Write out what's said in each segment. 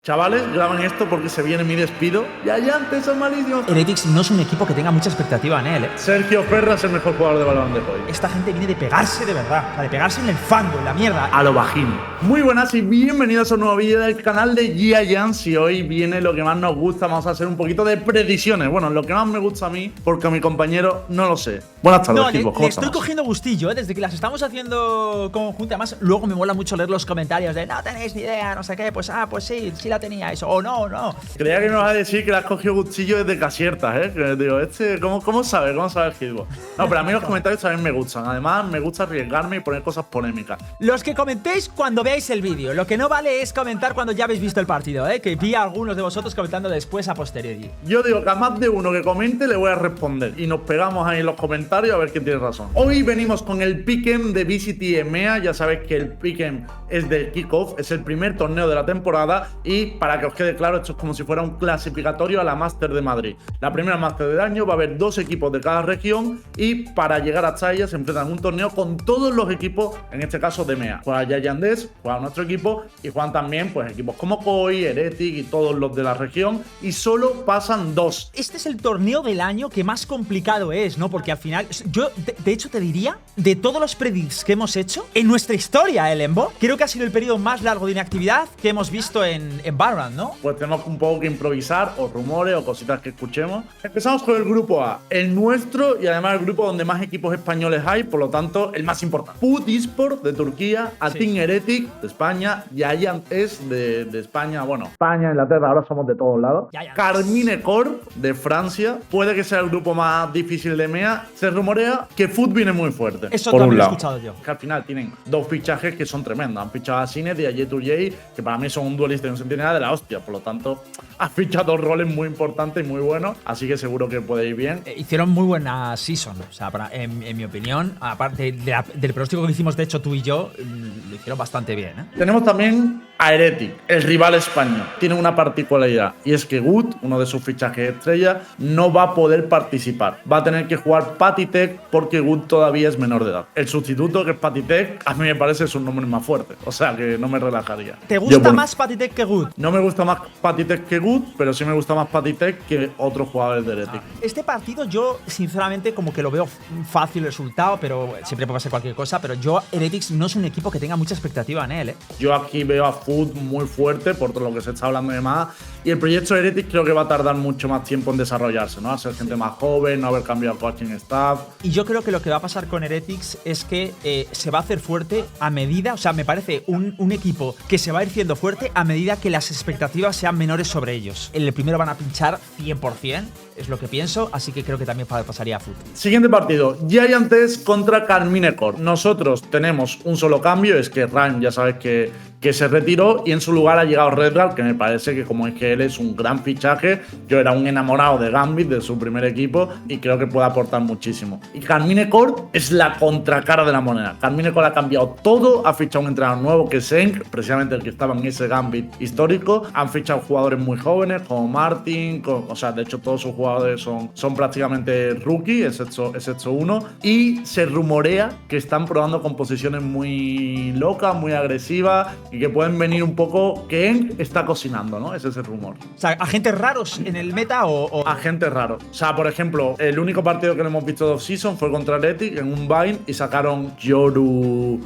Chavales, graben esto porque se viene mi despido. Ya antes son malísimos. Heretics no es un equipo que tenga mucha expectativa en él, ¿eh? Sergio Ferra es el mejor jugador de balón de hoy. Esta gente viene de pegarse de verdad, o sea, de pegarse en el fango, en la mierda. A lo bajini. Muy buenas y bienvenidos a un nuevo vídeo del canal de Giants. Y hoy viene lo que más nos gusta. Vamos a hacer un poquito de predicciones. Bueno, lo que más me gusta a mí, porque a mi compañero no lo sé. Buenas tardes, equipo. Le estoy cogiendo gustillo, ¿eh? Desde que las estamos haciendo conjuntas. Además, luego me mola mucho leer los comentarios de no tenéis ni idea, no sé qué. Pues sí, sí la tenía eso. O no. Creía que me vas a decir que le has cogido gustillo desde Casiertas, ¿eh? Que digo, ¿cómo sabe? ¿Cómo sabe el Gilbo? No, pero a mí los comentarios también me gustan. Además, me gusta arriesgarme y poner cosas polémicas. Los que comentéis cuando veáis el vídeo. Lo que no vale es comentar cuando ya habéis visto el partido, ¿eh? Que vi a algunos de vosotros comentando después a posteriori. Yo digo que a más de uno que comente le voy a responder. Y nos pegamos ahí en los comentarios a ver quién tiene razón. Hoy venimos con el Pick'em de VCT EMEA. Ya sabéis que el Pick'em es del kickoff, es el primer torneo de la temporada. Y para que os quede claro, esto es como si fuera un clasificatorio a la Master de Madrid. La primera Master del año va a haber 2 equipos de cada región. Y para llegar hasta ella se enfrentan en un torneo con todos los equipos, en este caso de EMEA. Juega Giants, juega nuestro equipo y juegan también pues equipos como Koi, Heretic y todos los de la región. Y solo pasan 2. Este es el torneo del año que más complicado es, ¿no? Porque al final, yo de hecho te diría, de todos los predicts que hemos hecho en nuestra historia, el Embo, creo que ha sido el periodo más largo de inactividad que hemos visto en Valorant, ¿no? Pues tenemos un poco que improvisar, o rumores, o cositas que escuchemos. Empezamos con el grupo A, el nuestro, y además el grupo donde más equipos españoles hay, por lo tanto, el más importante. Put Esport de Turquía, Atin Heretic de España, Giants de España, bueno, España, Inglaterra, ahora somos de todos lados. Carmine Corp de Francia, puede que sea el grupo más difícil de EMEA. Se rumorea que Foot viene muy fuerte. Eso también lo he escuchado yo. Que al final tienen 2 fichajes que son tremendos. Han fichado a Sinet y a J2J, que para mí son un duelista y un centinela de la hostia. Por lo tanto, ha fichado 2 roles muy importantes y muy buenos. Así que seguro que puede ir bien. Hicieron muy buena season. O sea, en mi opinión, aparte del pronóstico que hicimos, de hecho, tú y yo, lo hicieron bastante bien, ¿eh? Tenemos también a Heretic, el rival español. Tiene una particularidad, y es que Good, uno de sus fichajes estrella, no va a poder participar. Va a tener que jugar Patitech porque Good todavía es menor de edad. El sustituto, que es Patitech, a mí me parece es un nombre más fuerte. O sea que no me relajaría. ¿Te gusta más Patitech que Good? No me gusta más Patitech que Good, pero sí me gusta más Patitech que otros jugadores de Heretic. Este partido yo, sinceramente, como que lo veo fácil el resultado, pero siempre puede ser cualquier cosa. Pero yo, Heretics no es un equipo que tenga mucha expectativa en él, ¿eh? Yo aquí veo a Foot muy fuerte por todo lo que se está hablando de más. Y el proyecto Heretic creo que va a tardar mucho más tiempo en desarrollarse, ¿no? A ser gente más joven, no haber cambiado coaching staff. Y yo creo que lo que va a pasar con Heretics es que se va a hacer fuerte a medida, o sea, me parece un equipo que se va a ir siendo fuerte a medida que las expectativas sean menores sobre ellos. En el primero van a pinchar 100%, es lo que pienso, así que creo que también pasaría a Foot. Siguiente partido, Giants contra Carmine Corp. Nosotros tenemos un solo cambio, es que Ran ya sabes que se retiró y en su lugar ha llegado Redguard, que me parece que como es que él es un gran fichaje. Yo era un enamorado de Gambit, de su primer equipo, y creo que puede aportar muchísimo. Y Carmine Corp es la contracara de la moneda. Carmine Corp ha cambiado todo, ha fichado un entrenador nuevo que es Senk, precisamente el que estaba en ese Gambit histórico. Han fichado jugadores muy jóvenes como Martin, o sea, de hecho todos sus jugadores son prácticamente rookie, excepto uno. Y se rumorea que están probando composiciones muy locas, muy agresivas, y que pueden venir un poco que Eng está cocinando, ¿no? Ese es el rumor. O sea, ¿agentes raros en el meta o...? Agentes raros. O sea, por ejemplo, el único partido que le hemos visto de off-season fue contra Heretic en un Vine y sacaron Yoru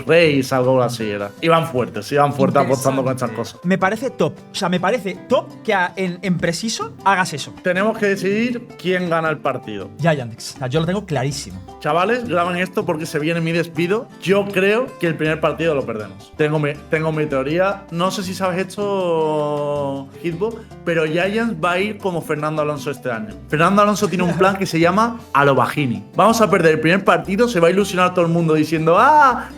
Reis, algo así era. Iban fuertes apostando con estas cosas. Me parece top. O sea, me parece top que en Precision hagas eso. Tenemos que decidir quién gana el partido. Giants. O sea, yo lo tengo clarísimo. Chavales, graben esto porque se viene mi despido. Yo creo que el primer partido lo perdemos. Tengo mi teoría. No sé si sabes esto, Hitbo, pero Giants va a ir como Fernando Alonso este año. Fernando Alonso tiene un plan que se llama a lo bajini. Vamos a perder el primer partido, se va a ilusionar todo el mundo diciendo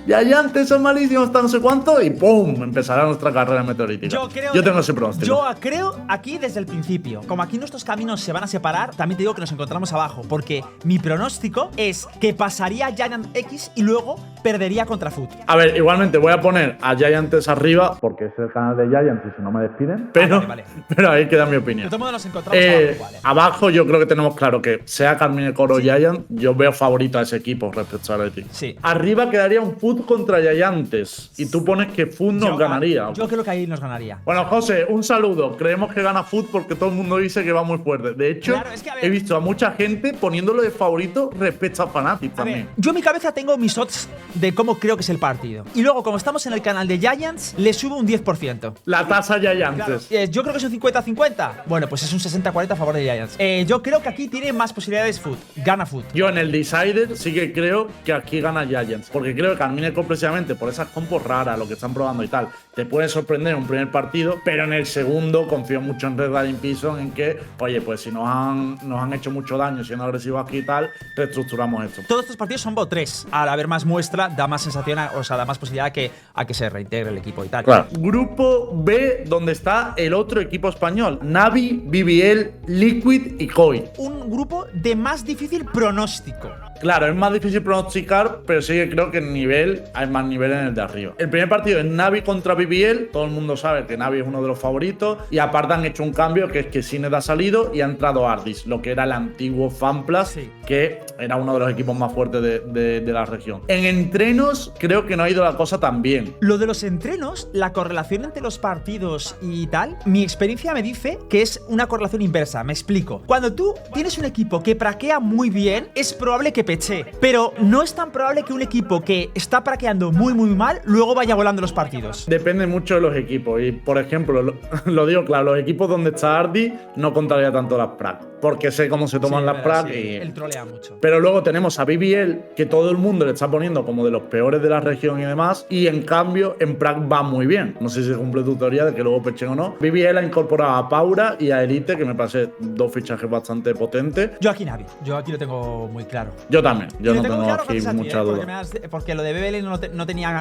Giants son malísimos, hasta no sé cuánto, y ¡pum! Empezará nuestra carrera meteorítica. Yo tengo ese pronóstico. Yo creo aquí desde el principio. Como aquí nuestros caminos se van a separar, también te digo que nos encontramos abajo, porque mi pronóstico es que pasaría Giants X y luego perdería contra Foot. A ver, igualmente voy a poner a Giants arriba, porque es el canal de Giants y si no me despiden. Pero, vale. pero ahí queda mi opinión. De todos modos nos encontramos abajo, vale. Abajo yo creo que tenemos claro que sea Carmine Corp o Giants, yo veo favorito a ese equipo respecto a Athletic. Sí. Arriba quedaría un Foot contra Giants y tú pones que Foot nos ganaría. Yo creo que ahí nos ganaría. Bueno, José, un saludo. Creemos que gana Foot porque todo el mundo dice que va muy fuerte. De hecho, Claro, es que, a ver, he visto a mucha gente poniéndolo de favorito respecto a Fnatic A también. ver, yo en mi cabeza tengo mis odds de cómo creo que es el partido. Y luego, como estamos en el canal de Giants, le subo un 10%. La tasa Giants. Claro, yo creo que es un 50-50. Bueno, pues es un 60-40 a favor de Giants. Yo creo que aquí tiene más posibilidades Foot. Gana Foot. Yo en el Decider sí que creo que aquí gana Giants. Porque creo que Carmine Corp precisamente por esas compos raras, lo que están probando y tal, te puede sorprender un primer partido, pero en el segundo confío mucho en Red Guardian Pison en que, oye, pues si nos han hecho mucho daño siendo agresivos aquí y tal, reestructuramos esto. Todos estos partidos son BO 3. Al haber más muestra, da más sensación, o sea, da más posibilidad a que se reintegre el equipo y tal. Claro. Grupo B, donde está el otro equipo español: Navi, BBL, Liquid y Koi. Un grupo de más difícil pronóstico. Claro, es más difícil pronosticar, pero sí que creo que en nivel hay más nivel en el de arriba. El primer partido es Navi contra BBL. Todo el mundo sabe que Navi es uno de los favoritos. Y aparte han hecho un cambio, que es que Sinet ha salido y ha entrado Ardis, lo que era el antiguo FanPlus, Sí. que era uno de los equipos más fuertes de la región. En entrenos creo que no ha ido la cosa tan bien. Lo de los entrenos, la correlación entre los partidos y tal, mi experiencia me dice que es una correlación inversa. Me explico. Cuando tú tienes un equipo que praquea muy bien, es probable que peche. Pero no es tan probable que un equipo que está praqueando muy mal luego vaya volando los partidos. Depende mucho de los equipos. Y, por ejemplo, lo digo claro, los equipos donde está Ardis no contaría tanto las prac, porque sé cómo se toman las prac. Sí, Y él trolea mucho. pero luego tenemos a BBL, que todo el mundo le está poniendo como de los peores de la región y demás, y en cambio en prac va muy bien. No sé si se cumple tu teoría de que luego pechen o no. BBL ha incorporado a Paura y a Elite, que me parece dos fichajes bastante potentes. Yo aquí Navi. Yo aquí lo tengo muy claro. Yo también, yo Y no lo tengo claro aquí gracias a ti, mucha duda. porque lo de BBL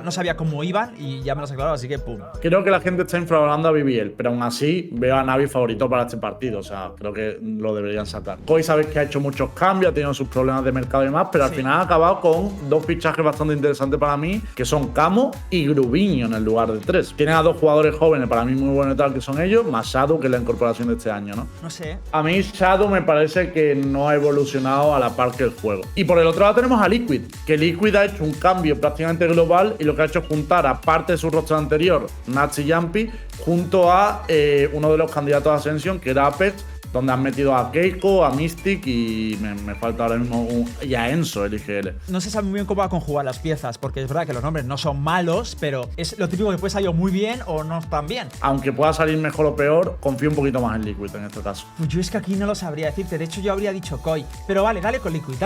no sabía cómo iban y ya me lo has aclarado, así que pum. Creo que la gente está infravalorando a BBL, pero aún así veo a Navi favorito para este partido. O sea, creo que lo deberían sacar. Koi sabéis que ha hecho muchos cambios, ha tenido sus problemas de mercado y demás, pero al Sí. final ha acabado con dos fichajes bastante interesantes para mí, que son Camo y Grubiño en el lugar de 3. Tienen a dos jugadores jóvenes para mí muy buenos y tal, que son ellos, más Shadow, que es la incorporación de este año, ¿no? No sé. A mí Shadow me parece que no ha evolucionado a la par que el juego. Y por el otro lado tenemos a Liquid, que Liquid ha hecho un cambio prácticamente global y lo que ha hecho es juntar a parte de su roster anterior, Nats y Jumpy, junto a uno de los candidatos a Ascension, que era Apex, donde han metido a Keiko, a Mystic y me falta ahora mismo y a Enzo, el IGL. No se sabe muy bien cómo va a conjugar las piezas, porque es verdad que los nombres no son malos, pero es lo típico que puede salir muy bien o no tan bien. Aunque pueda salir mejor o peor, confío un poquito más en Liquid en este caso. Pues yo es que aquí no lo sabría decirte, de hecho yo habría dicho Koi. Pero vale, dale con Liquid,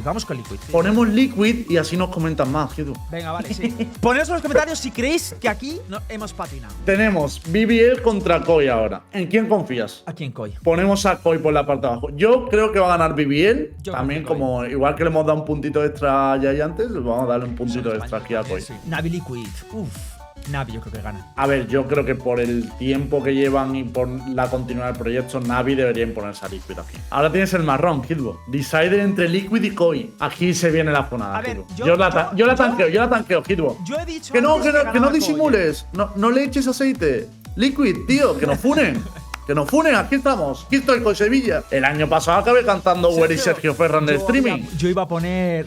vamos con Liquid. Ponemos Liquid y así nos comentan más, Gidu. Venga, vale, sí. Ponednos en los comentarios si creéis que aquí no hemos patinado. Tenemos BBL contra Koi ahora. ¿En quién confías? Aquí en Koi. Ponemos a Koi por la parte de abajo. Yo creo que va a ganar BBL. Yo También, confío en como igual que le hemos dado un puntito extra a Giants, vamos a darle un puntito extra aquí a Koi. Sí. Navi Liquid. Uf. Navi yo creo que gana. A ver, yo creo que por el tiempo que llevan y por la continuidad del proyecto, Navi debería imponerse a Liquid aquí. Ahora tienes el marrón, Kidbo. Decider entre Liquid y Koi. Aquí se viene la fonada, A ver, Kidbo. Yo la tanqueo, Kidbo. Yo he dicho Que no, antes que no ganaba Koi. disimules. No le eches aceite. Liquid, tío, que nos funen. Que nos funen, aquí estamos. Aquí estoy con Sevilla. El año pasado acabé cantando Where is Sergio Ferra en el streaming. Yo iba a poner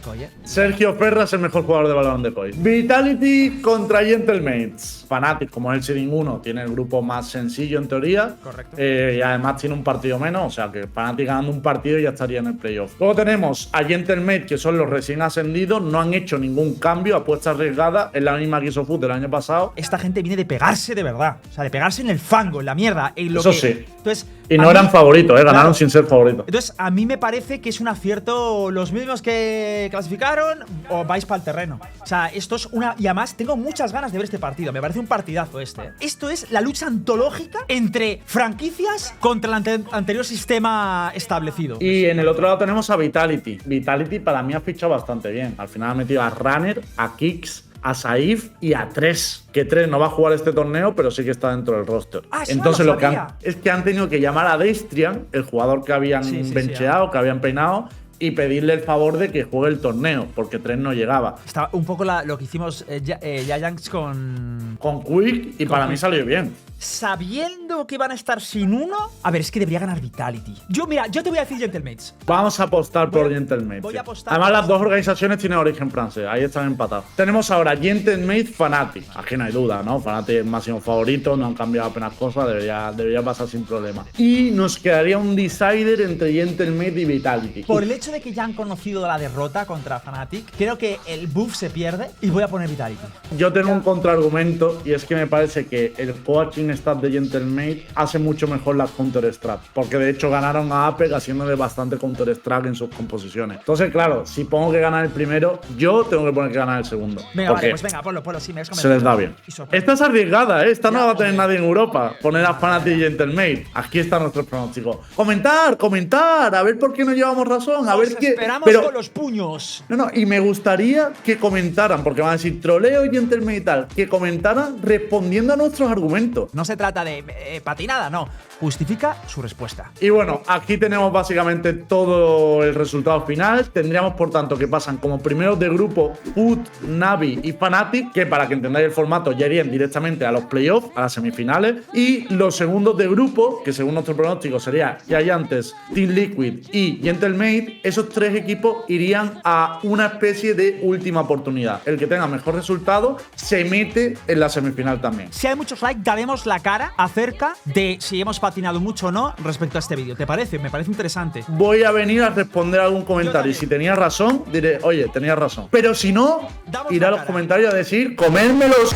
Koi, Sergio Ferra es el mejor jugador de balón de Koi. Vitality contra Gentlemates. Fnatic, como es el Seeding 1, tiene el grupo más sencillo en teoría. Correcto. Y además tiene un partido menos, o sea que Fnatic ganando un partido ya estaría en el playoff. Luego tenemos a Gentlemates, que son los recién ascendidos, no han hecho ningún cambio, apuesta arriesgada, es la misma que hizo Foot el año pasado. Esta gente viene de pegarse de verdad. O sea, de pegarse en el fango, en la mierda. En lo Eso que, sí. Entonces, Y a no mí- eran favoritos, ganaron Claro. sin ser favoritos. Entonces, a mí me parece que es un acierto los mismos que clasificaron o vais para el terreno. O sea, esto es una... Y además, tengo muchas ganas de ver este partido. Me parece un partidazo este. Esto es la lucha antológica entre franquicias contra el anterior sistema establecido. Y en el otro lado tenemos a Vitality. Vitality para mí ha fichado bastante bien. Al final ha metido a Runner, a Kix, a Saif y a 3. Que 3 no va a jugar este torneo, pero sí que está dentro del roster. Ah, eso Entonces no lo lo que sabía. es que han tenido que llamar a Destrian, el jugador que habían Sí, bencheado, que habían peinado, y pedirle el favor de que juegue el torneo, porque 3 no llegaba. Está un poco lo que hicimos Giants con Quick, y para mí salió bien. Sabiendo que van a estar sin uno. A ver, es que debería ganar Vitality. Yo te voy a decir Gentlemates. Vamos a apostar por Gentlemates. Voy a apostar. Además, las dos organizaciones tienen origen francés. Ahí están empatados. Tenemos ahora Gentlemates, Fnatic. Aquí no hay duda, ¿no? Fnatic es el máximo favorito. No han cambiado apenas cosas. Debería pasar sin problema. Y nos quedaría un decider entre Gentlemates y Vitality. Por el hecho de que ya han conocido la derrota contra Fnatic, creo que el buff se pierde y voy a poner Vitality. Yo tengo un contraargumento y es que me parece que el coaching staff de Gentlemates hace mucho mejor la Counter-Strike, porque de hecho ganaron a Apex haciéndole bastante Counter-Strike en sus composiciones. Entonces, claro, si pongo que ganar el primero, yo tengo que poner que ganar el segundo. Venga, vale, pues venga, ponlo, sí, me has se les da bien. Esta es arriesgada, ¿eh? Esta no la va a tener nadie en Europa. Poner a Fnatic y Gentlemates. Aquí está nuestro pronóstico. Comentar, a ver por qué no llevamos razón, a ver qué. Esperamos con los puños. No, y me gustaría que comentaran, porque van a decir troleo y Gentlemates y tal, que comentaran respondiendo a nuestros argumentos. No se trata de patinada, no. Justifica su respuesta. Y bueno, aquí tenemos básicamente todo el resultado final. Tendríamos, por tanto, que pasan como primeros de grupo Food, Navi y Fnatic, que para que entendáis el formato ya irían directamente a los playoffs, a las semifinales. Y los segundos de grupo, que según nuestro pronóstico sería Giants, Team Liquid y Gentlemates, esos 3 equipos irían a una especie de última oportunidad. El que tenga mejor resultado se mete en la semifinal también. Si hay muchos likes, daremos la cara acerca de si hemos patinado mucho o no respecto a este vídeo. ¿Te parece? Me parece interesante. Voy a venir a responder algún comentario y si tenía razón, diré, oye, tenía razón. Pero si no, iré a los comentarios a decir, comérmelos.